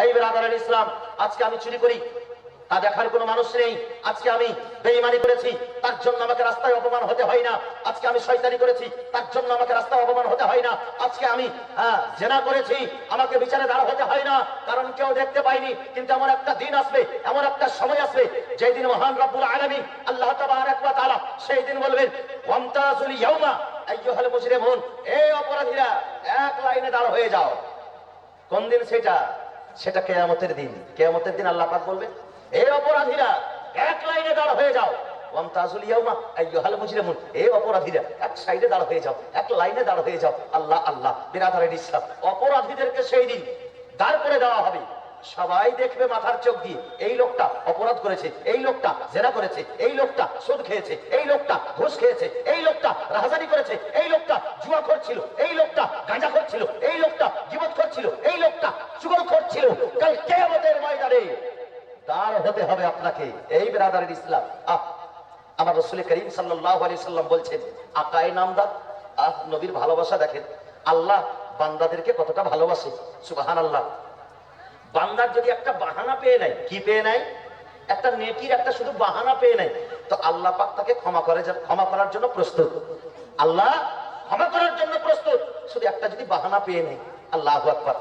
এই ব্রাদার ইসলাম, আজকে আমি চুরি করি, তা দেখার কোনো মানুষ নেই। আজকে আমি বেঈমানি করেছি, তার জন্য আমাকে রাস্তায় অপমান হতে হয় না। আজকে আমি শয়তানি করেছি, তার জন্য আমাকে রাস্তায় অপমান হতে হয় না। আজকে আমি জেনা করেছি, আমাকে বিচারে দাঁড় হতে হয় না, কারণ কেউ দেখতে পায়নি। কিন্তু এমন একটা দিন আসবে, এমন একটা সময় আসবে, যেই দিন মহান রব্বুল আলামিন আল্লাহ তাবারক ওয়া তাআলা সেই দিন বলবেন, ওয়ামতাজুল ইয়াউমা আইয়ুহাল মুজরিমুন, এই অপরাধীরা এক লাইনে দাঁড় হয়ে যাও। কোন দিন সেটা? সেটা কিয়ামতের দিন। কিয়ামতের দিন আল্লাহ পাক বলবেন, এই অপরাধীরা এক লাইনে দাঁড় হয়ে যাও। ওয়ামতাজুল ইয়াউমা আইয়ুহাল মুজরিমুন, এই অপরাধীরা এক সাইডে দাঁড় হয়ে যাও, এক লাইনে দাঁড় হয়ে যাও। আল্লাহ আল্লাহ, বিরাদারের ইসলাম, অপরাধীদেরকে সেই দিন দাঁড় করে দেওয়া হবে। সবাই দেখবে মাথার চোখ দিয়ে, এই লোকটা অপরাধ করেছে, এই লোকটা জেনা করেছে, এই লোকটা সুদ খেয়েছে, এই লোকটা ঘুষ খেয়েছে, এই লোকটা রাহাজানি করেছে, এই লোকটা জুয়া করছিল, এই লোকটা গাঁজা করছিল, এই লোকটা গীবত করছিল, এই লোকটা চুগল করছিল। কাল কিয়ামতের ময়দানে দাঁড় হতে হবে আপনাকে। এই ব্রাদারের ইসলাম, আমার রাসূল করিম সাল্লাল্লাহু আলাইহি সাল্লাম বলছেন, আকায়ে নামদার, নবীর ভালোবাসা দেখেন। আল্লাহ বান্দাদেরকে কতটা ভালোবাসে, সুবহানাল্লাহ। বান্দার যদি একটা বাহানা পেয়ে নেয়, কি পেয়ে নেয়? একটা নেকির একটা শুধু বাহানা পেয়ে নেয়, তো আল্লাহ পাক তাকে ক্ষমা করার জন্য প্রস্তুত। আল্লাহ ক্ষমা করার জন্য প্রস্তুত, শুধু একটা যদি বাহানা পেয়ে নেয়। আল্লাহু আকবার।